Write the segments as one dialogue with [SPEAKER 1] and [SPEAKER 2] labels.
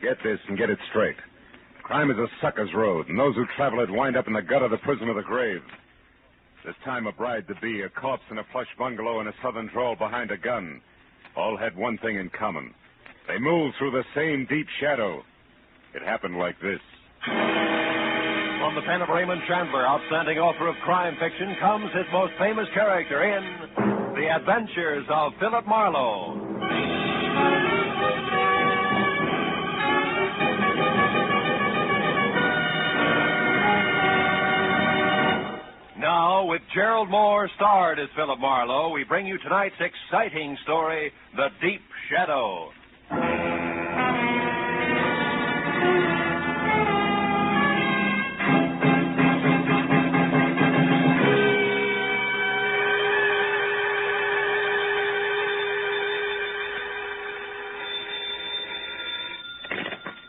[SPEAKER 1] Get this and get it straight. Crime is a sucker's road, and those who travel it wind up in the gutter, the prison, or the grave. This time a bride-to-be, a corpse in a plush bungalow, and a southern drawl behind a gun all had one thing in common. They moved through the same deep shadow. It happened like this.
[SPEAKER 2] From the pen of Raymond Chandler, outstanding author of crime fiction, comes his most famous character in The Adventures of Philip Marlowe. Now, with Gerald Moore starred as Philip Marlowe, we bring you tonight's exciting story, The Deep Shadow.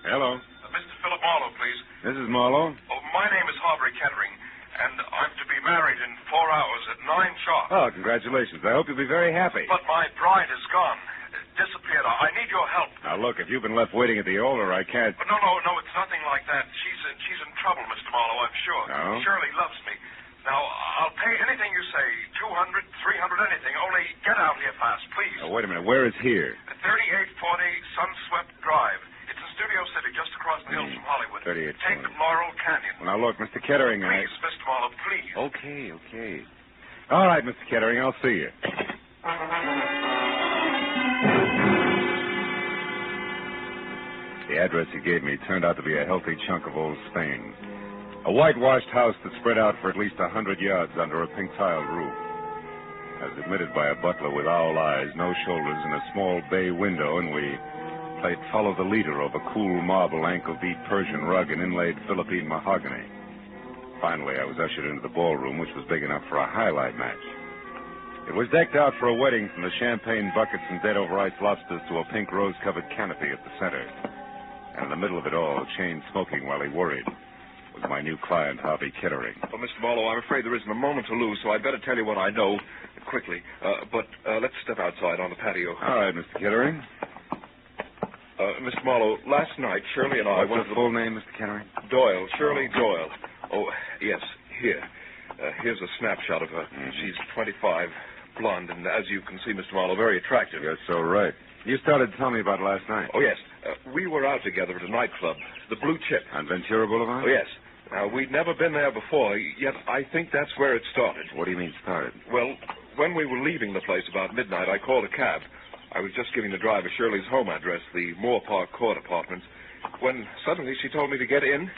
[SPEAKER 1] Hello.
[SPEAKER 3] Mr. Philip Marlowe, please.
[SPEAKER 1] This is Marlowe.
[SPEAKER 3] Oh, my name is Harbury Kettering, and I'm to be married in 4 hours at 9 sharp.
[SPEAKER 1] Oh, congratulations. I hope you'll be very happy.
[SPEAKER 3] But my bride is gone. Disappeared. I need your help.
[SPEAKER 1] Now, look, if you've been left waiting at the altar, I can't...
[SPEAKER 3] But no, it's nothing like that. She's in trouble, Mr. Marlowe, I'm sure.
[SPEAKER 1] No?
[SPEAKER 3] Shirley loves me. Now, I'll pay anything you say, 200, 300, anything. Only get out here fast, please.
[SPEAKER 1] Now, wait a minute. Where is here?
[SPEAKER 3] 3840 Sunswept Drive. It's in Studio City, just across the hills from Hollywood.
[SPEAKER 1] 3840.
[SPEAKER 3] Take the Laurel Canyon.
[SPEAKER 1] Well, now, look, Mr. Kettering...
[SPEAKER 3] Please, Mr. Marlowe, please.
[SPEAKER 1] Okay. All right, Mr. Kettering, I'll see you. The address he gave me turned out to be a healthy chunk of old Spain. A whitewashed house that spread out for at least 100 yards under a pink-tiled roof. I was admitted by a butler with owl eyes, no shoulders, and a small bay window, and we played Follow the Leader over cool marble, ankle-deep Persian rug and inlaid Philippine mahogany. Finally, I was ushered into the ballroom, which was big enough for a highlight match. It was decked out for a wedding, from the champagne buckets and dead-over-ice lobsters to a pink rose-covered canopy at the center. And in the middle of it all, chain smoking while he worried, was my new client, Harvey Kettering.
[SPEAKER 3] Well, Mr. Marlowe, I'm afraid there isn't a moment to lose, so I'd better tell you what I know quickly. But let's step outside on the patio.
[SPEAKER 1] All right, Mr. Kettering.
[SPEAKER 3] Mr. Marlowe, last night, Shirley and I
[SPEAKER 1] went to the full name, Mr. Kettering?
[SPEAKER 3] Doyle, Shirley Doyle. Oh, yes, here. Here's a snapshot of her.
[SPEAKER 1] Mm-hmm.
[SPEAKER 3] She's 25, blonde, and as you can see, Mr. Marlowe, very attractive.
[SPEAKER 1] You're so right. You started telling me about it last night.
[SPEAKER 3] Oh, yes. We were out together at a nightclub, the Blue Chip.
[SPEAKER 1] On Ventura Boulevard?
[SPEAKER 3] Oh, yes. Now, we'd never been there before, yet I think that's where it started.
[SPEAKER 1] What do you mean started?
[SPEAKER 3] Well, when we were leaving the place about midnight, I called a cab. I was just giving the driver Shirley's home address, the Moore Park Court Apartments, when suddenly she told me to get in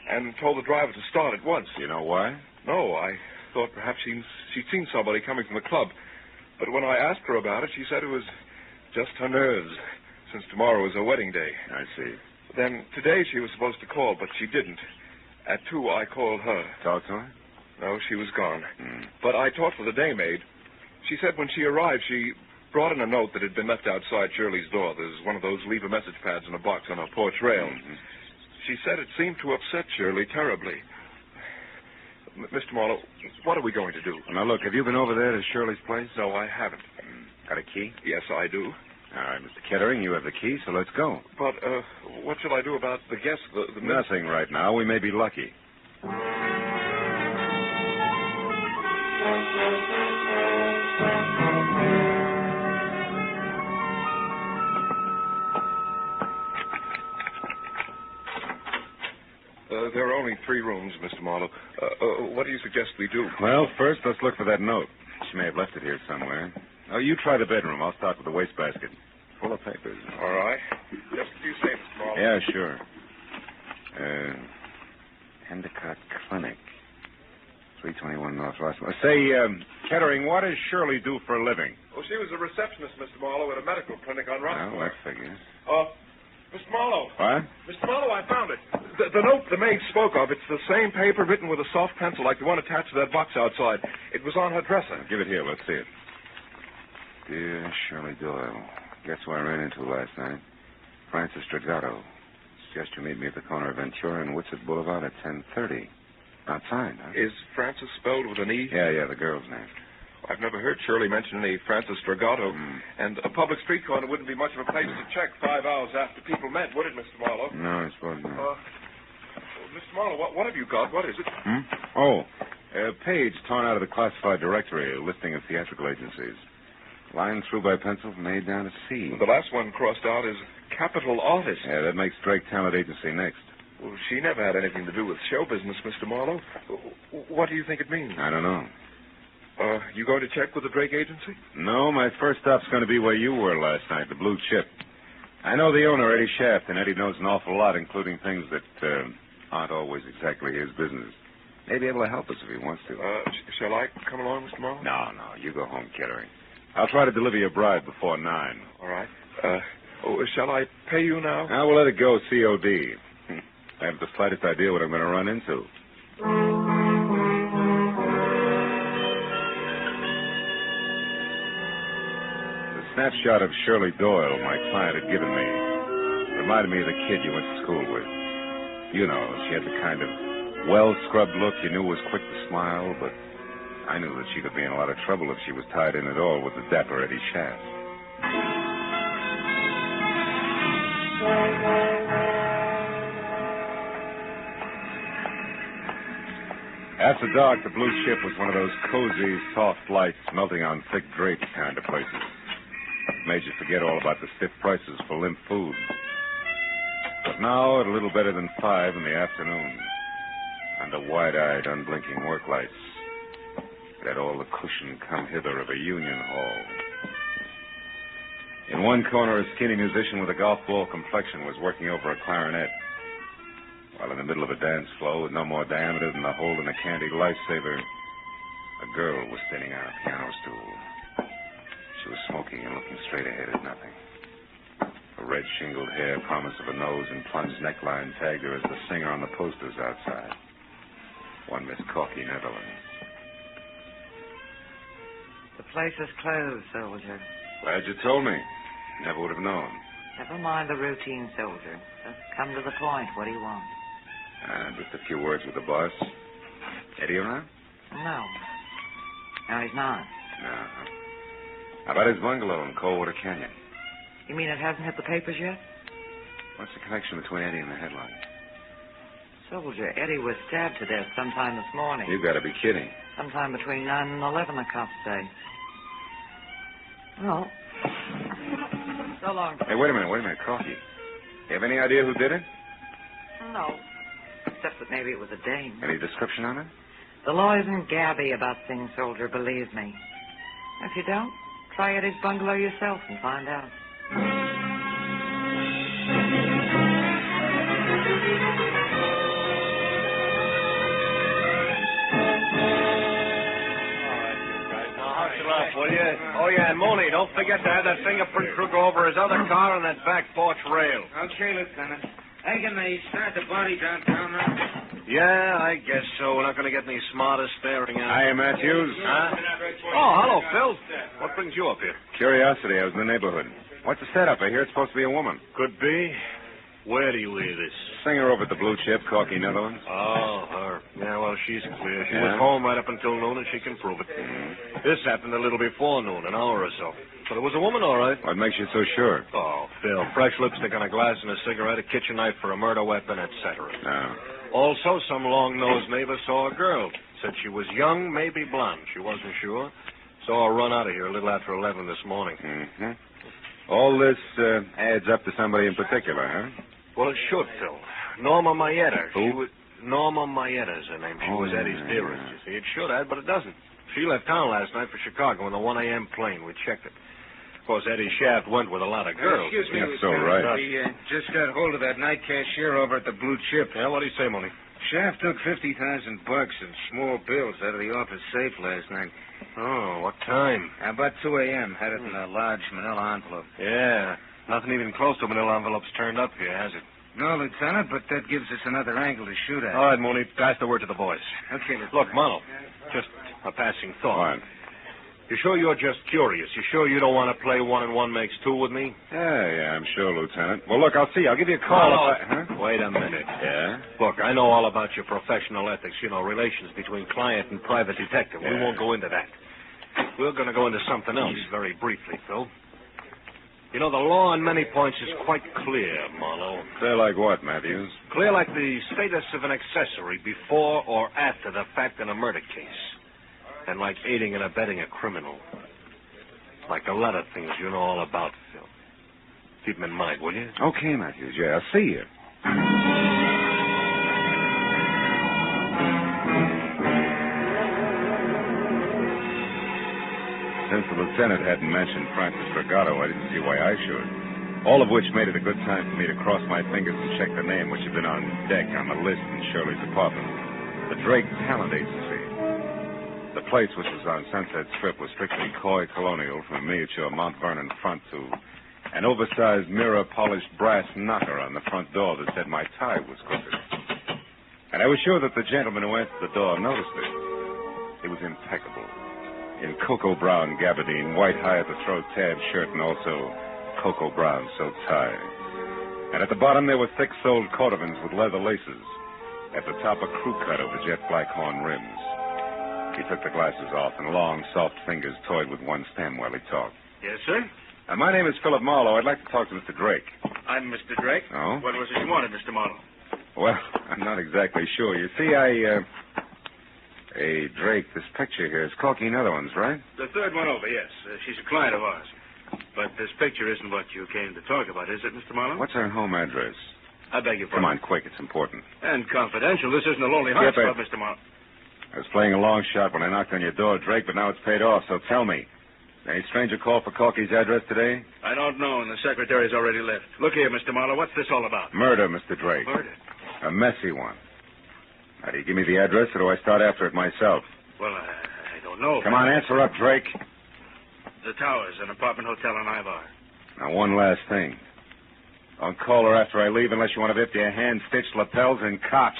[SPEAKER 3] and told the driver to start at once.
[SPEAKER 1] You know why?
[SPEAKER 3] No, I thought perhaps she'd seen somebody coming from the club. But when I asked her about it, she said it was just her nerves, since tomorrow is her wedding day.
[SPEAKER 1] I see.
[SPEAKER 3] Then today she was supposed to call, but she didn't. At 2, I called her.
[SPEAKER 1] Talk to her?
[SPEAKER 3] No, she was gone. But I talked to the daymaid. She said when she arrived, she brought in a note that had been left outside Shirley's door. There's one of those leave-a-message pads in a box on her porch rail.
[SPEAKER 1] Mm-hmm.
[SPEAKER 3] She said it seemed to upset Shirley terribly. Mr. Marlowe, what are we going to do?
[SPEAKER 1] Now, look, have you been over there to Shirley's place?
[SPEAKER 3] No, I haven't.
[SPEAKER 1] Got a key?
[SPEAKER 3] Yes, I do.
[SPEAKER 1] All right, Mr. Kettering, you have the key, so let's go.
[SPEAKER 3] But, what shall I do about the guests?
[SPEAKER 1] Nothing right now. We may be lucky.
[SPEAKER 3] There are only 3 rooms, Mr. Marlowe. What do you suggest we do?
[SPEAKER 1] Well, first, let's look for that note. She may have left it here somewhere. Oh, you try the bedroom. I'll start with the wastebasket. Full of papers.
[SPEAKER 3] All right. Just as you say, Mr. Marlowe.
[SPEAKER 1] Yeah, sure. Endicott Clinic. 321 North Rossmore. Say, Kettering, what does Shirley do for a living?
[SPEAKER 3] Oh, she was a receptionist, Mr. Marlowe, at a medical clinic on Rossmore.
[SPEAKER 1] Well, that figures.
[SPEAKER 3] Mr. Marlowe.
[SPEAKER 1] What?
[SPEAKER 3] Mr. Marlowe, I found it. The note the maid spoke of, it's the same paper written with a soft pencil like the one attached to that box outside. It was on her dresser.
[SPEAKER 1] Give it here. Let's see it. Dear Shirley Doyle, guess who I ran into last night? Francis Dragato. Suggest you meet me at the corner of Ventura and Whitsett Boulevard at 10:30. Outside, huh?
[SPEAKER 3] Is Francis spelled with an E?
[SPEAKER 1] Yeah, the girl's name.
[SPEAKER 3] I've never heard Shirley mention any Francis Dragato. And a public street corner wouldn't be much of a place to check 5 hours after people met, would it, Mr. Marlowe?
[SPEAKER 1] No, I suppose not.
[SPEAKER 3] Mr. Marlowe, what have you got? What is it?
[SPEAKER 1] Oh, a page torn out of the classified directory, a listing of theatrical agencies. Line through by pencil from A down to C.
[SPEAKER 3] The last one crossed out is Capital Artist.
[SPEAKER 1] Yeah, that makes Drake Talent Agency next.
[SPEAKER 3] Well, she never had anything to do with show business, Mr. Marlowe. What do you think it means?
[SPEAKER 1] I don't know.
[SPEAKER 3] You going to check with the Drake Agency?
[SPEAKER 1] No, my first stop's going to be where you were last night, the Blue Chip. I know the owner, Eddie Shaft, and Eddie knows an awful lot, including things that aren't always exactly his business. May be able to help us if he wants to.
[SPEAKER 3] Shall I come along, Mr. Marlowe?
[SPEAKER 1] No, you go home, Kittery. I'll try to deliver your bride before 9.
[SPEAKER 3] All right. Shall I pay you now?
[SPEAKER 1] Now, we'll let it go COD. I haven't the slightest idea what I'm going to run into. The snapshot of Shirley Doyle my client had given me reminded me of the kid you went to school with. You know, she had the kind of well-scrubbed look you knew was quick to smile, but I knew that she could be in a lot of trouble if she was tied in at all with the dapper Eddie Shaft. After dark, the Blue Chip was one of those cozy, soft lights melting on thick drapes kind of places. Made you forget all about the stiff prices for limp food. But now, at a little better than 5 in the afternoon, under wide-eyed, unblinking work lights, it had all the cushion come hither of a union hall. In one corner, a skinny musician with a golf ball complexion was working over a clarinet, while in the middle of a dance floor with no more diameter than the hole in a candied lifesaver, a girl was sitting on a piano stool. She was smoking and looking straight ahead at nothing. Her red shingled hair, promise of a nose, and plunged neckline tagged her as the singer on the posters outside. One Miss Corky Netherlands.
[SPEAKER 4] The place is closed, soldier.
[SPEAKER 1] Glad you told me. Never would have known.
[SPEAKER 4] Never mind the routine, soldier. Just come to the point. What do you want?
[SPEAKER 1] Just a few words with the boss. Eddie around?
[SPEAKER 4] No. No, he's not.
[SPEAKER 1] No. How about his bungalow in Coldwater Canyon?
[SPEAKER 4] You mean it hasn't hit the papers yet?
[SPEAKER 1] What's the connection between Eddie and the headline?
[SPEAKER 4] Soldier, Eddie was stabbed to death sometime this morning.
[SPEAKER 1] You've got to be kidding.
[SPEAKER 4] Sometime between 9 and 11, the cops say. Well, so long.
[SPEAKER 1] Hey, wait a minute, Corky. You have any idea who did it?
[SPEAKER 4] No. Except that maybe it was a dame.
[SPEAKER 1] Any description on it?
[SPEAKER 4] The law isn't gabby about things, soldier, believe me. If you don't, try Eddie's bungalow yourself and find out.
[SPEAKER 2] Will you? Oh, yeah, and Mooney, don't forget to have that fingerprint crew go over his other car on that back porch rail.
[SPEAKER 5] Okay, Lieutenant. Hey, can they start the body downtown now?
[SPEAKER 2] Yeah, I guess so. We're not going to get any smarter staring at
[SPEAKER 1] Hiya, Matthews.
[SPEAKER 2] Huh? Oh, hello, Phil. What brings you up here?
[SPEAKER 1] Curiosity. I was in the neighborhood. What's the setup? I hear it's supposed to be a woman.
[SPEAKER 2] Could be. Where do you hear this?
[SPEAKER 1] Singer over at the Blue Chip, Corky Netherlands.
[SPEAKER 2] Oh, her. Yeah, well, she's clear. She
[SPEAKER 1] Yeah?
[SPEAKER 2] was home right up until noon, and she can prove it. This happened a little before noon, an hour or so. So there was a woman, all right.
[SPEAKER 1] What makes you so sure?
[SPEAKER 2] Oh, Phil, fresh lipstick on a glass and a cigarette, a kitchen knife for a murder weapon, etc.
[SPEAKER 1] No.
[SPEAKER 2] Also, some long-nosed neighbor saw a girl. Said she was young, maybe blonde. She wasn't sure. Saw her run out of here a little after 11 this morning.
[SPEAKER 1] Mm-hmm. All this adds up to somebody in particular, huh?
[SPEAKER 2] Well, it should, Phil. Norma Mayetta.
[SPEAKER 1] Who?
[SPEAKER 2] Norma Mayetta is her name. She was Eddie's dearest, you see. It should add, but it doesn't. She left town last night for Chicago in the 1 a.m. plane. We checked it. Of course, Eddie Shaft went with a lot of girls.
[SPEAKER 5] Excuse me,
[SPEAKER 1] That's so
[SPEAKER 5] Lieutenant.
[SPEAKER 1] right.
[SPEAKER 5] We just got hold of that night cashier over at the Blue Chip.
[SPEAKER 2] Yeah, what do you say, Mooney?
[SPEAKER 5] Shaft took $50,000 in small bills out of the office safe last night.
[SPEAKER 2] Oh, what time?
[SPEAKER 5] About 2 a.m. Had it in a large manila envelope.
[SPEAKER 2] Yeah. Nothing even close to manila envelopes turned up here, has it?
[SPEAKER 5] No, Lieutenant, but that gives us another angle to shoot at.
[SPEAKER 2] All right, Mooney, pass the word to the boys.
[SPEAKER 5] Okay, Lieutenant.
[SPEAKER 2] Look, Mono, just a passing thought.
[SPEAKER 1] What?
[SPEAKER 2] You sure you're just curious? You sure you don't want to play 1 and 1 makes 2 with me?
[SPEAKER 1] Yeah, I'm sure, Lieutenant. Well, look, I'll see you. I'll give you a call
[SPEAKER 2] No,
[SPEAKER 1] if I... Huh?
[SPEAKER 2] Wait a minute.
[SPEAKER 1] Yeah?
[SPEAKER 2] Look, I know all about your professional ethics, relations between client and private detective. We
[SPEAKER 1] Yeah.
[SPEAKER 2] won't go into that. We're going to go into something else very briefly, Phil. You know, the law on many points is quite clear, Marlowe.
[SPEAKER 1] Clear like what, Matthews?
[SPEAKER 2] Clear like the status of an accessory before or after the fact in a murder case. And like aiding and abetting a criminal. Like a lot of things you know all about, Phil. Keep them in mind, will you?
[SPEAKER 1] Okay, Matthews. Yeah, I'll see you. Since the lieutenant hadn't mentioned Francis Regato, I didn't see why I should. All of which made it a good time for me to cross my fingers and check the name, which had been on deck on the list in Shirley's apartment. The Drake Talent Agency. The place, which was on Sunset Strip, was strictly coy colonial, from a miniature Mount Vernon front to an oversized mirror-polished brass knocker on the front door that said my tie was crooked. And I was sure that the gentleman who answered the door noticed it. It was impeccable. In cocoa brown gabardine, white high-at-the-throat tab shirt, and also cocoa brown silk tie. And at the bottom there were thick-soled cordovans with leather laces. At the top, a crew cut over jet black horn rims. He took the glasses off, and long, soft fingers toyed with one stem while he talked.
[SPEAKER 6] Yes, sir?
[SPEAKER 1] My name is Philip Marlowe. I'd like to talk to Mr. Drake.
[SPEAKER 6] I'm Mr. Drake.
[SPEAKER 1] Oh?
[SPEAKER 6] What was it you wanted, Mr. Marlowe?
[SPEAKER 1] Well, I'm not exactly sure. You see, Hey, Drake, this picture here is Corky Netherlands, right?
[SPEAKER 6] The third one over, yes. She's a client of ours. But this picture isn't what you came to talk about, is it, Mr. Marlowe?
[SPEAKER 1] What's her home address?
[SPEAKER 6] I beg your
[SPEAKER 1] Come
[SPEAKER 6] pardon.
[SPEAKER 1] on, quick. It's important.
[SPEAKER 6] And confidential. This isn't a Lonely Hearts
[SPEAKER 1] Skip it.
[SPEAKER 6] Club, Mr. Marlowe.
[SPEAKER 1] I was playing a long shot when I knocked on your door, Drake, but now it's paid off, so tell me. Any stranger called for Corky's address today?
[SPEAKER 6] I don't know, and the secretary's already left. Look here, Mr. Marlowe. What's this all about?
[SPEAKER 1] Murder, Mr. Drake.
[SPEAKER 6] Murder?
[SPEAKER 1] A messy one. Now, do you give me the address, or do I start after it myself?
[SPEAKER 6] Well, I don't know.
[SPEAKER 1] Come on, answer up, Drake.
[SPEAKER 6] The Towers, an apartment hotel on Ivar.
[SPEAKER 1] Now, one last thing. Don't call her after I leave unless you want to whip your hand-stitched lapels and cops.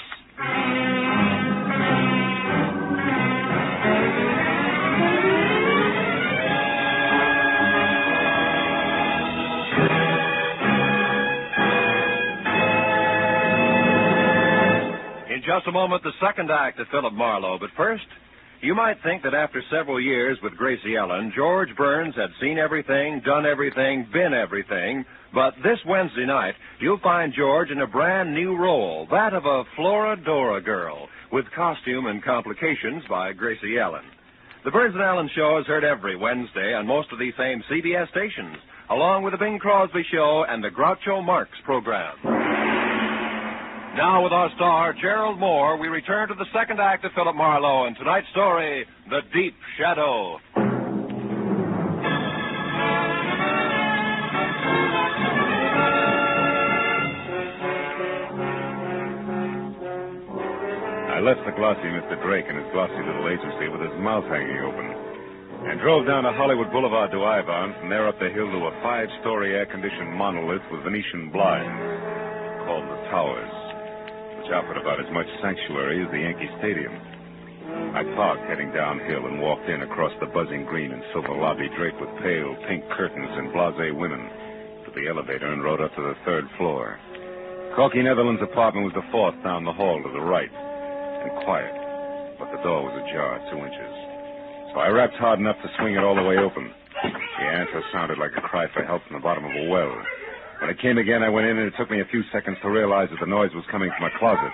[SPEAKER 7] In just a moment, the second act of Philip Marlowe. But first, you might think that after several years with Gracie Ellen, George Burns had seen everything, done everything, been everything. But this Wednesday night, you'll find George in a brand new role, that of a Floradora girl, with costume and complications by Gracie Ellen. The Burns and Allen show is heard every Wednesday on most of these same CBS stations, along with the Bing Crosby Show and the Groucho Marx program. Now, with our star, Gerald Moore, we return to the second act of Philip Marlowe and tonight's story, The Deep Shadow.
[SPEAKER 1] I left the glossy Mr. Drake in his glossy little agency with his mouth hanging open and drove down to Hollywood Boulevard to Ivar, and from there up the hill to a 5-story air-conditioned monolith with Venetian blinds called the Towers, which offered about as much sanctuary as the Yankee Stadium. I parked heading downhill and walked in across the buzzing green and silver lobby draped with pale pink curtains and blasé women to the elevator and rode up to the third floor. Corky Netherlands' apartment was the fourth down the hall to the right, and quiet, but the door was ajar 2 inches. So I rapped hard enough to swing it all the way open. The answer sounded like a cry for help from the bottom of a well. When it came again, I went in, and it took me a few seconds to realize that the noise was coming from a closet.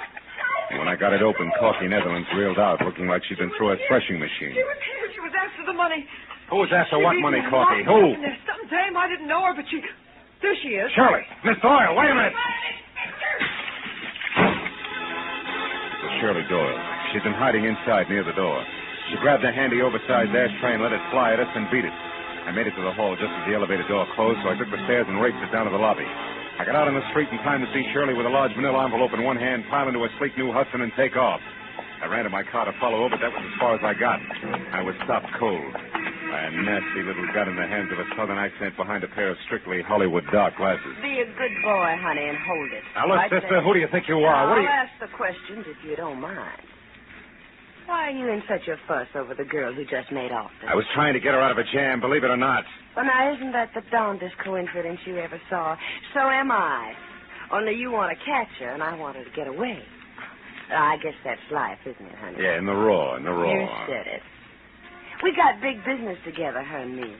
[SPEAKER 1] And when I got it open, Corky Netherlands reeled out, looking like she'd been through a threshing machine.
[SPEAKER 4] She was after the money.
[SPEAKER 1] Who was after what money, Corky? Who?
[SPEAKER 4] There's some dame I didn't know her, but she... There she is.
[SPEAKER 1] Shirley! Miss Doyle, wait a minute! It was Shirley Doyle. She'd been hiding inside near the door. She grabbed a handy oversized ashtray and let it fly at us and beat it. I made it to the hall just as the elevator door closed, so I took the stairs and raced it down to the lobby. I got out on the street in time to see Shirley with a large manila envelope in one hand pile into a sleek new Hudson and take off. I ran to my car to follow her, but that was as far as I got. I was stopped cold by a nasty little gun in the hands of a southern accent behind a pair of strictly Hollywood dark glasses.
[SPEAKER 8] Be a good boy, honey, and hold it.
[SPEAKER 1] Now, look,
[SPEAKER 8] Right
[SPEAKER 1] sister,
[SPEAKER 8] there.
[SPEAKER 1] who do you think you are? What do you...
[SPEAKER 8] I'll ask the questions if you don't mind. Why are you in such a fuss over the girl who just made off?
[SPEAKER 1] I was trying to get her out of a jam, believe it or not.
[SPEAKER 8] Well, now, isn't that the darndest coincidence you ever saw? So am I. Only you want to catch her, and I want her to get away. I guess that's life, isn't it, honey?
[SPEAKER 1] Yeah, in the raw.
[SPEAKER 8] You said it. We got big business together, her and me.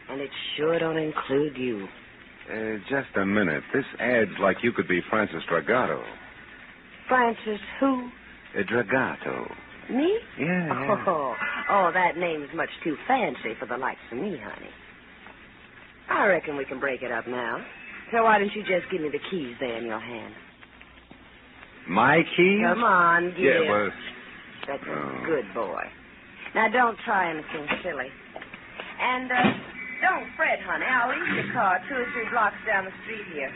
[SPEAKER 8] And it sure don't include you.
[SPEAKER 1] Just a minute. This ad's like you could be Francis Dragato.
[SPEAKER 8] Francis who?
[SPEAKER 1] Dragato.
[SPEAKER 8] Me?
[SPEAKER 1] Yeah.
[SPEAKER 8] Oh, that name's much too fancy for the likes of me, honey. I reckon we can break it up now. So why don't you just give me the keys there in your hand?
[SPEAKER 1] My keys?
[SPEAKER 8] Come on, give.
[SPEAKER 1] Yeah, well...
[SPEAKER 8] That's a good boy. Now, don't try anything silly. And, don't fret, honey. I'll leave your car 2 or 3 blocks down the street here.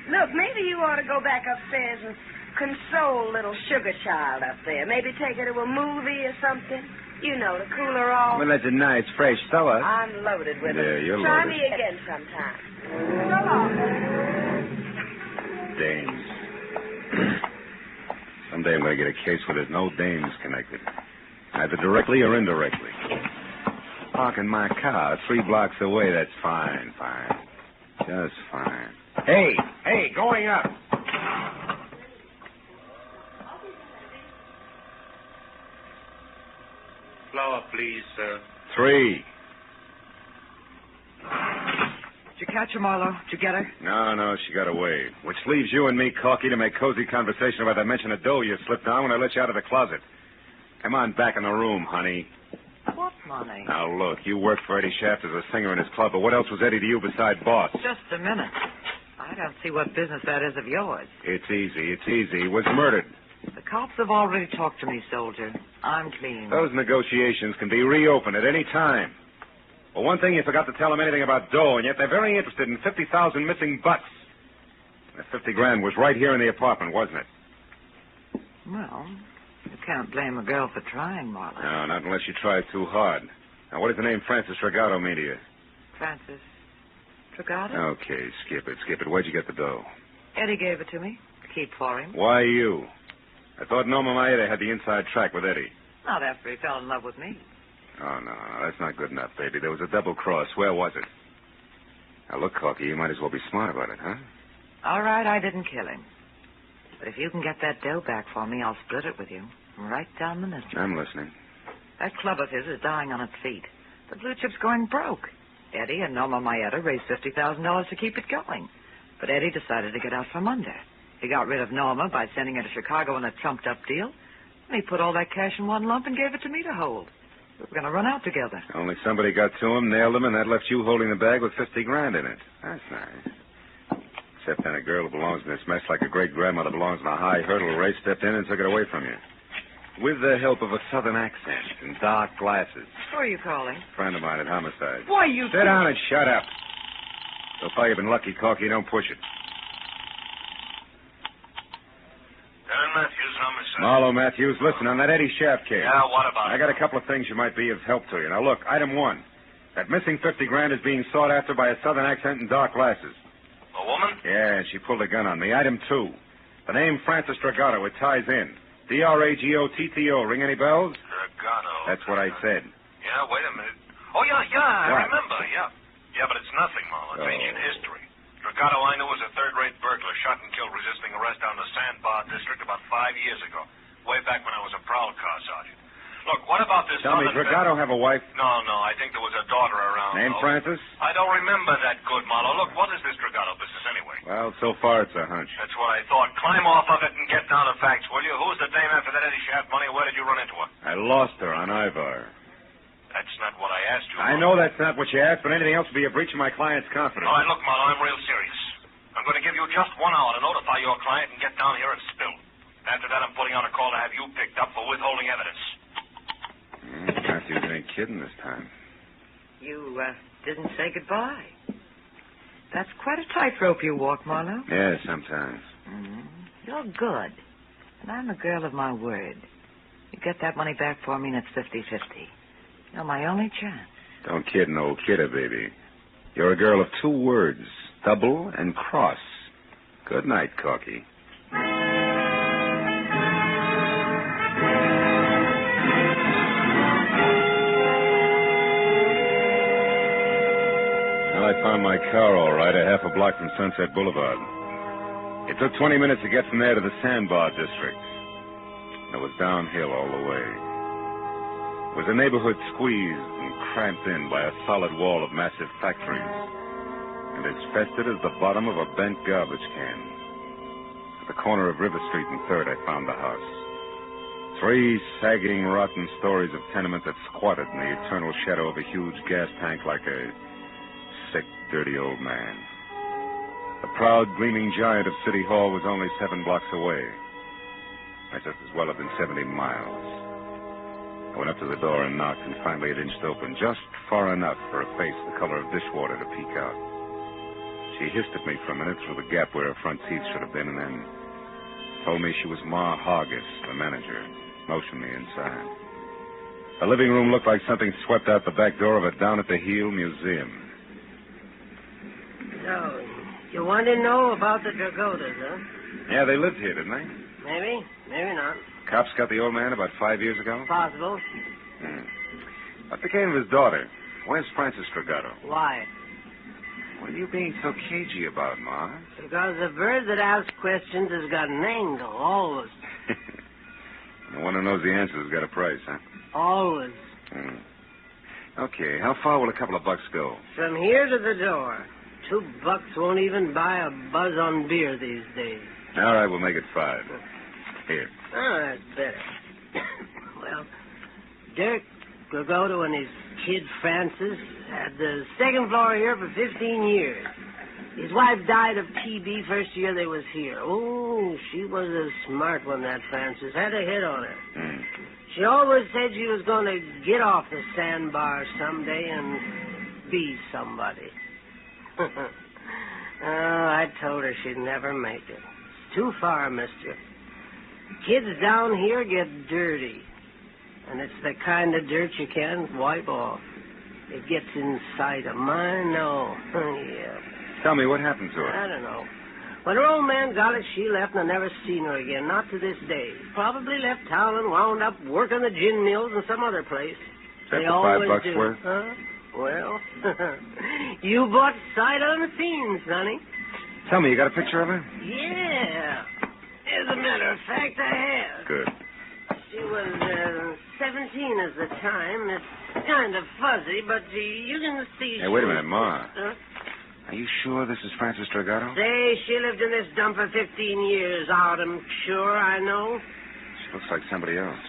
[SPEAKER 8] Look, maybe you ought to go back upstairs and console little sugar child up there. Maybe take her to a movie or something. You know, to cool her off.
[SPEAKER 5] Well, that's a nice, fresh thought.
[SPEAKER 8] I'm loaded with
[SPEAKER 1] Yeah,
[SPEAKER 8] them.
[SPEAKER 1] you're
[SPEAKER 8] Try
[SPEAKER 1] loaded.
[SPEAKER 8] me again sometime. So long.
[SPEAKER 1] Dames. Someday I'm going to get a case where there's no dames connected. Either directly or indirectly. Parking my car 3 blocks away, that's fine. Just fine.
[SPEAKER 7] Hey, going up.
[SPEAKER 6] Flower, please, sir.
[SPEAKER 1] 3.
[SPEAKER 4] Did you catch her, Marlowe? Did you get her?
[SPEAKER 1] No, she got away. Which leaves you and me, Corky, to make cozy conversation about that mention of dough you slipped on when I let you out of the closet. Come on back in the room, honey.
[SPEAKER 4] What money?
[SPEAKER 1] Now, look, you worked for Eddie Shaft as a singer in his club, but what else was Eddie to you beside boss?
[SPEAKER 4] Just a minute. I don't see what business that is of yours.
[SPEAKER 1] It's easy. He was murdered.
[SPEAKER 4] The cops have already talked to me, soldier. I'm clean.
[SPEAKER 1] Those negotiations can be reopened at any time. Well, one thing, you forgot to tell them anything about dough, and yet they're very interested in 50,000 missing bucks. That 50 grand was right here in the apartment, wasn't it?
[SPEAKER 4] Well, you can't blame a girl for trying, Marlowe.
[SPEAKER 1] No, not unless you try too hard. Now, what does the name Francis Dragato mean to you?
[SPEAKER 4] Francis Dragato?
[SPEAKER 1] Okay, skip it. Where'd you get the dough?
[SPEAKER 4] Eddie gave it to me. Keep for him.
[SPEAKER 1] Why you? I thought Norma Maeda had the inside track with Eddie.
[SPEAKER 4] Not after he fell in love with me.
[SPEAKER 1] Oh, no, that's not good enough, baby. There was a double cross. Where was it? Now, look, Corky, you might as well be smart about it, huh?
[SPEAKER 4] All right, I didn't kill him. But if you can get that dough back for me, I'll split it with you. Right down the middle.
[SPEAKER 1] I'm listening.
[SPEAKER 4] That club of his is dying on its feet. The blue chip's going broke. Eddie and Norma Maeda raised $50,000 to keep it going. But Eddie decided to get out from under. He got rid of Norma by sending her to Chicago in a trumped-up deal. And he put all that cash in one lump and gave it to me to hold. We were going to run out together.
[SPEAKER 1] Only somebody got to him, nailed him, and that left you holding the bag with 50 grand in it. That's nice. Except then a girl who belongs in this mess like a great-grandmother belongs in a high hurdle race stepped in and took it away from you. With the help of a southern accent and dark glasses.
[SPEAKER 4] Who are you calling?
[SPEAKER 1] Friend of mine at Homicide.
[SPEAKER 4] Why, you...
[SPEAKER 1] Sit down and shut up. So far you've been lucky, Corky. Don't push it.
[SPEAKER 2] Darren Matthews, Homicide.
[SPEAKER 1] Marlowe Matthews, listen, on that Eddie Shaft case.
[SPEAKER 2] Yeah, what about
[SPEAKER 1] I got a couple of things you might be of help to you. Now, look, item 1. That missing 50 grand is being sought after by a southern accent and dark glasses.
[SPEAKER 2] A woman?
[SPEAKER 1] Yeah, she pulled a gun on me. Item 2. The name Francis Dragato, it ties in. Dragotto. Ring any bells?
[SPEAKER 2] Dragato.
[SPEAKER 1] That's what I said.
[SPEAKER 2] Yeah, wait a minute. Oh, yeah, I
[SPEAKER 1] What?
[SPEAKER 2] remember, yeah. Yeah, but it's nothing, Marlowe. It's
[SPEAKER 1] Oh.
[SPEAKER 2] ancient history. Dragato I knew was a third-rate burglar shot and killed resisting arrest down the Sandbar district about 5 years ago, way back when I was a prowl car sergeant. Look, what about this
[SPEAKER 1] Tell me,
[SPEAKER 2] southern...
[SPEAKER 1] Dragato have a wife?
[SPEAKER 2] No, I think there was a daughter around.
[SPEAKER 1] Named
[SPEAKER 2] though.
[SPEAKER 1] Francis?
[SPEAKER 2] I don't remember that good, Marlowe. Look, what is this Dragato business anyway?
[SPEAKER 1] Well, so far it's a hunch.
[SPEAKER 2] That's what I thought. Climb off of it and get down to facts, will you? Who's the dame after that Eddie Shaft money? Where did you run into her?
[SPEAKER 1] I lost her on Ivar.
[SPEAKER 2] That's not what I asked you.
[SPEAKER 1] I know that's not what you asked, but anything else would be a breach of my client's confidence.
[SPEAKER 2] All right, look, Marlowe, I'm real serious. I'm going to give you just 1 hour to notify your client and get down here and spill. After that, I'm putting out a call to have you picked up for withholding evidence.
[SPEAKER 1] Matthews ain't kidding this time.
[SPEAKER 4] You, didn't say goodbye. That's quite a tightrope you walk, Marlowe.
[SPEAKER 1] Yeah, sometimes.
[SPEAKER 4] You're good. And I'm a girl of my word. You get that money back for me and it's 50-50. You're my only chance.
[SPEAKER 1] Don't kid an old kidder, baby. You're a girl of 2 words, double and cross. Good night, Corky. Well, I found my car all right, a half a block from Sunset Boulevard. It took 20 minutes to get from there to the Sandbar district. It was downhill all the way. It was a neighborhood squeezed and cramped in by a solid wall of massive factories, and as festered as the bottom of a bent garbage can. At the corner of River Street and 3rd, I found the house. 3 sagging, rotten stories of tenement that squatted in the eternal shadow of a huge gas tank like a sick, dirty old man. The proud, gleaming giant of City Hall was only 7 blocks away. Might just as well have been 70 miles. I went up to the door and knocked, and finally it inched open, just far enough for a face the color of dishwater to peek out. She hissed at me for a minute through the gap where her front teeth should have been, and then told me she was Ma Hargis, the manager, motioned me inside. The living room looked like something swept out the back door of a down-at-the-heel museum.
[SPEAKER 9] So, you want to know about the Dragotas, huh?
[SPEAKER 1] Yeah, they lived here, didn't they?
[SPEAKER 9] Maybe, maybe not.
[SPEAKER 1] Cops got the old man about 5 years ago?
[SPEAKER 9] Possible.
[SPEAKER 1] What became of his daughter? Where's Francis Dragato?
[SPEAKER 9] Why?
[SPEAKER 1] What are you being so cagey about, Ma?
[SPEAKER 9] Because the bird that asks questions has got an angle, always.
[SPEAKER 1] The one who knows the answer has got a price, huh?
[SPEAKER 9] Always.
[SPEAKER 1] Okay, how far will a couple of bucks go?
[SPEAKER 9] From here to the door. $2 won't even buy a buzz on beer these days.
[SPEAKER 1] All right, we'll make it 5. Here.
[SPEAKER 9] Oh, that's better. Well, Dirk Dragoto and his kid Francis had the 2nd floor here for 15 years. His wife died of TB first year they was here. Oh, she was a smart one, that Francis. Had a hit on her. She always said she was going to get off the sandbar someday and be somebody. Oh, I told her she'd never make it. It's too far, mister. Kids down here get dirty. And it's the kind of dirt you can't wipe off. It gets inside of mine, no. Yeah.
[SPEAKER 1] Tell me, what happened to her?
[SPEAKER 9] I don't know. When her old man got it, she left and I never seen her again, not to this day. Probably left town and wound up working the gin mills in some other place.
[SPEAKER 1] Is that the $5 worth?
[SPEAKER 9] Huh? Well, you bought sight unseen, Sonny.
[SPEAKER 1] Tell me, you got a picture of her?
[SPEAKER 9] Yeah. As a matter of fact, I have.
[SPEAKER 1] Good.
[SPEAKER 9] She was 17 at the time. It's kind of fuzzy, but you can see...
[SPEAKER 1] Hey, wait a minute, Ma. Are you sure this is Francis Dragato?
[SPEAKER 9] Say, she lived in this dump for 15 years. I'm sure I know.
[SPEAKER 1] She looks like somebody else.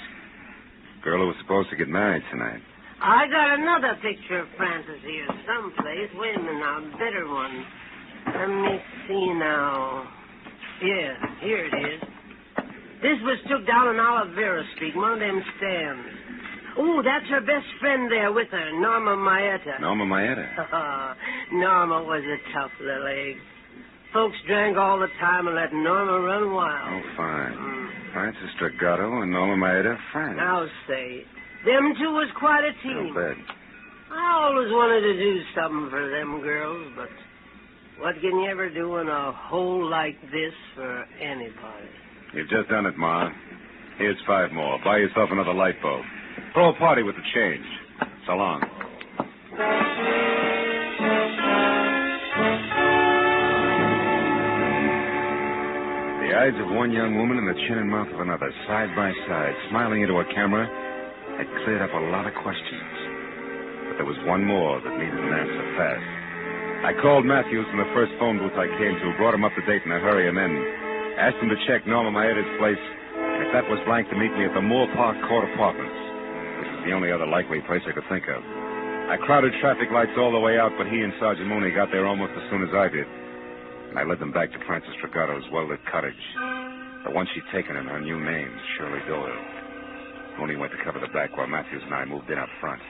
[SPEAKER 1] Girl who was supposed to get married tonight.
[SPEAKER 9] I got another picture of Francis here someplace. Wait a minute now, a better one. Let me see now. Yeah, here it is. This was took down on Olivera Street, one of them stands. Oh, that's her best friend there with her, Norma Maeta.
[SPEAKER 1] Norma Maeta?
[SPEAKER 9] Norma was a tough little egg. Folks drank all the time and let Norma run wild.
[SPEAKER 1] Oh, fine. Francis Dragato and Norma Maeta, friends.
[SPEAKER 9] Now, say, them two was quite a team.
[SPEAKER 1] I'll bet.
[SPEAKER 9] I always wanted to do something for them girls, but what can you ever do in a hole like this for anybody?
[SPEAKER 1] You've just done it, Ma. Here's 5 more. Buy yourself another light bulb. Throw a party with the change. So long. The eyes of one young woman and the chin and mouth of another, side by side, smiling into a camera, had cleared up a lot of questions. But there was one more that needed an answer fast. I called Matthews from the first phone booth I came to, brought him up to date in a hurry, and then asked him to check Norma Maeta's place, and if that was blank, to meet me at the Moore Park Court Apartments, which is the only other likely place I could think of. I crowded traffic lights all the way out, but he and Sergeant Mooney got there almost as soon as I did. And I led them back to Francis Dragato's well-lit cottage, the one she'd taken in her new name, Shirley Doyle. Mooney went to cover the back while Matthews and I moved in up front.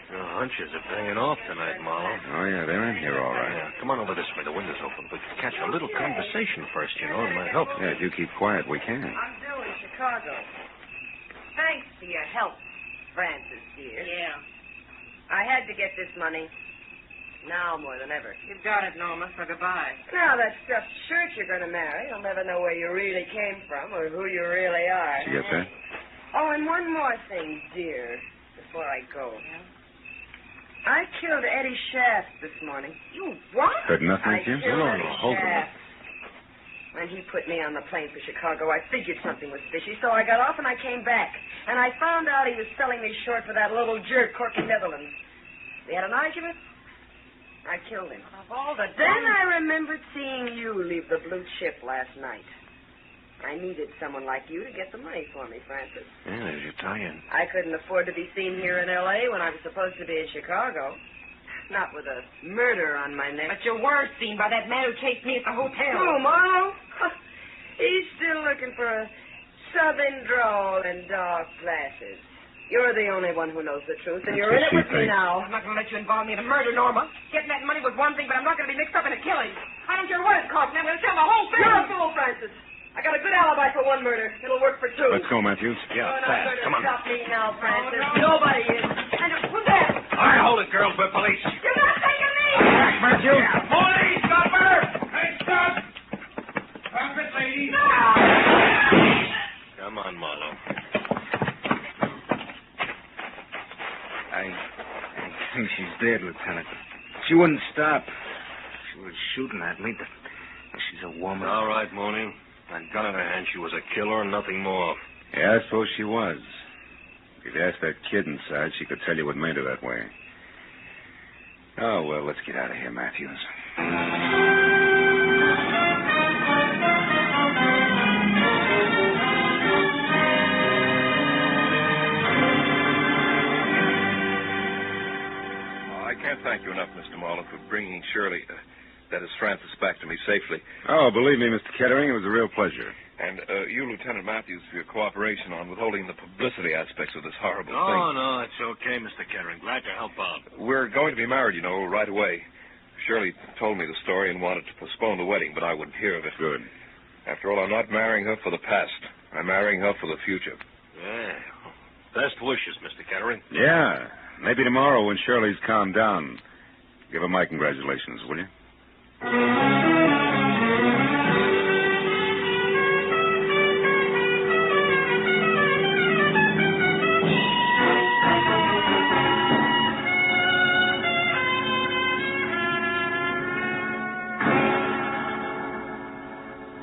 [SPEAKER 2] Your hunches are paying off tonight, Marlowe.
[SPEAKER 1] Oh, yeah, they're in here all right.
[SPEAKER 2] Yeah, come on over this way. The window's open. We can catch a little conversation first, you know. It might help.
[SPEAKER 1] Yeah, if you keep quiet, we can.
[SPEAKER 8] I'm due in Chicago. Thanks for your help, Francis, dear.
[SPEAKER 4] Yeah.
[SPEAKER 8] I had to get this money. Now more than ever.
[SPEAKER 4] You've got it, Norma, so goodbye.
[SPEAKER 8] Now, that stuffed shirt you're going to marry, you'll never know where you really came from or who you really are.
[SPEAKER 1] Did you get that?
[SPEAKER 8] Oh, and one more thing, dear, before I go.
[SPEAKER 4] Yeah?
[SPEAKER 8] I killed Eddie Shaft this morning.
[SPEAKER 4] You what?
[SPEAKER 1] Heard nothing,
[SPEAKER 8] I
[SPEAKER 1] Jim?
[SPEAKER 8] killed
[SPEAKER 1] No,
[SPEAKER 8] Eddie
[SPEAKER 1] hold on.
[SPEAKER 8] Shaft. When when he put me on the plane for Chicago, I figured something was fishy, so I got off and I came back. And I found out he was selling me short for that little jerk, Corky Netherlands. We had an argument. I killed him.
[SPEAKER 4] Of all the
[SPEAKER 8] Then I remembered seeing you leave the Blue Chip last night. I needed someone like you to get the money for me, Francis.
[SPEAKER 2] Yeah, there's your tie-in.
[SPEAKER 8] I couldn't afford to be seen here in L.A. when I was supposed to be in Chicago. Not with a murder on my neck.
[SPEAKER 4] But you were seen by that man who chased me at the hotel.
[SPEAKER 8] Who, Marlowe? He's still looking for a southern drawl and dark glasses. You're the only one who knows the truth, and you're in it with me now.
[SPEAKER 4] I'm not going to let you involve me in a murder, Norma. Getting that money was one thing, but I'm not going to be mixed up in a killing. I don't care what it costs me. I'm going to tell the whole thing.
[SPEAKER 8] You're a fool, Francis. I got a good alibi for one murder. It'll work for two.
[SPEAKER 1] Let's go, Matthews.
[SPEAKER 2] Yeah,
[SPEAKER 8] You're not
[SPEAKER 2] fast.
[SPEAKER 8] going to
[SPEAKER 2] Come on.
[SPEAKER 8] stop me now, Francis.
[SPEAKER 4] Oh, no.
[SPEAKER 8] Nobody is. And who's that?
[SPEAKER 2] All right, hold it, girls. We're police.
[SPEAKER 8] You're not taking me!
[SPEAKER 1] Matthews!
[SPEAKER 2] Police! Stop her! Hey, stop! Stop it, lady.
[SPEAKER 8] No!
[SPEAKER 2] Come on, Marlowe.
[SPEAKER 5] I think she's dead, Lieutenant. She wouldn't stop. She was shooting at me. She's a woman.
[SPEAKER 2] All right, Mooney. That gun in her hand, she was a killer and nothing more.
[SPEAKER 1] Yeah, I suppose she was. If you'd asked that kid inside, she could tell you what made her that way. Oh, well, let's get out of here, Matthews.
[SPEAKER 3] I can't thank you enough, Mr. Marlowe, for bringing Shirley, that is Francis, back to me safely.
[SPEAKER 1] Oh, believe me, Mr. Kettering, it was a real pleasure.
[SPEAKER 3] And you, Lieutenant Matthews, for your cooperation on withholding the publicity aspects of this horrible
[SPEAKER 2] No,
[SPEAKER 3] thing.
[SPEAKER 2] no, it's okay, Mr. Kettering. Glad to help out.
[SPEAKER 3] We're going to be married, you know, right away. Shirley told me the story and wanted to postpone the wedding, but I wouldn't hear of it.
[SPEAKER 1] Good.
[SPEAKER 3] After all, I'm not marrying her for the past. I'm marrying her for the future.
[SPEAKER 2] Yeah. Best wishes, Mr. Kettering.
[SPEAKER 1] Yeah. Maybe tomorrow when Shirley's calmed down. Give her my congratulations, will you?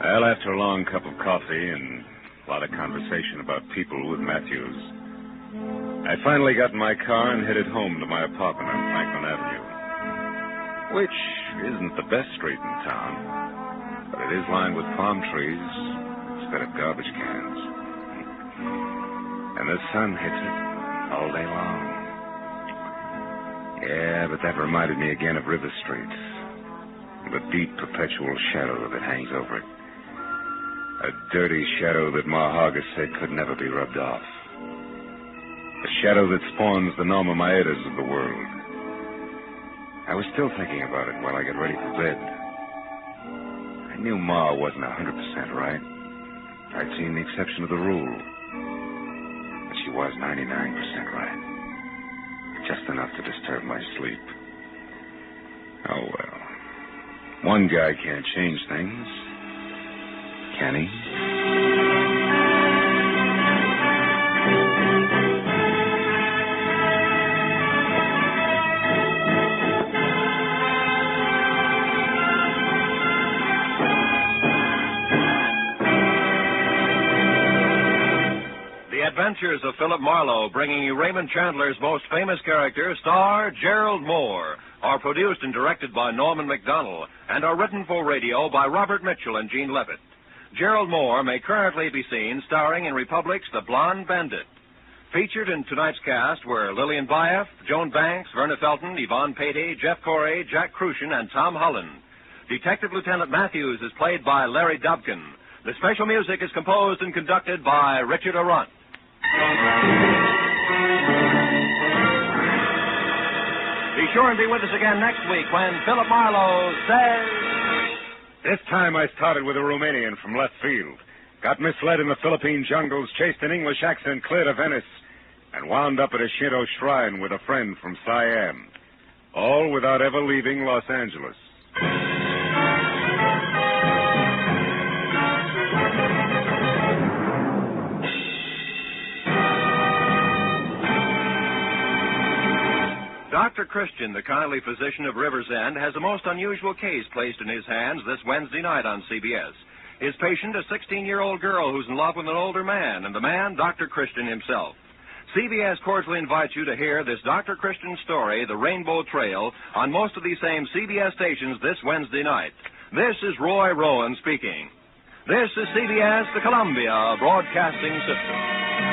[SPEAKER 1] Well, after a long cup of coffee and a lot of conversation about people with Matthews, I finally got in my car and headed home to my apartment on Franklin Avenue, which isn't the best street in town, but it is lined with palm trees instead of garbage cans. And the sun hits it all day long. Yeah, but that reminded me again of River Street, the deep, perpetual shadow that hangs over it. A dirty shadow that Ma Hargis said could never be rubbed off. A shadow that spawns the Norma Maedas of the world. I was still thinking about it while I got ready for bed. I knew Ma wasn't 100% right. I'd seen the exception of the rule. But she was 99% right. Just enough to disturb my sleep. Oh, well. One guy can't change things. Can he?
[SPEAKER 7] The Adventures of Philip Marlowe, bringing you Raymond Chandler's most famous character, star Gerald Moore, are produced and directed by Norman MacDonald and are written for radio by Robert Mitchell and Gene Levitt. Gerald Moore may currently be seen starring in Republic's The Blonde Bandit. Featured in tonight's cast were Lillian Bayef, Joan Banks, Verna Felton, Yvonne Patey, Jeff Corey, Jack Crucian, and Tom Holland. Detective Lieutenant Matthews is played by Larry Dobkin. The special music is composed and conducted by Richard Arant. Be sure and be with us again next week when Philip Marlowe says...
[SPEAKER 1] This time I started with a Romanian from left field. Got misled in the Philippine jungles, chased an English accent clear to Venice, and wound up at a Shinto shrine with a friend from Siam. All without ever leaving Los Angeles.
[SPEAKER 7] Dr. Christian, the kindly physician of Rivers End, has a most unusual case placed in his hands this Wednesday night on CBS. His patient, a 16-year-old girl who's in love with an older man, and the man, Dr. Christian himself. CBS cordially invites you to hear this Dr. Christian story, The Rainbow Trail, on most of these same CBS stations this Wednesday night. This is Roy Rowan speaking. This is CBS, the Columbia Broadcasting System.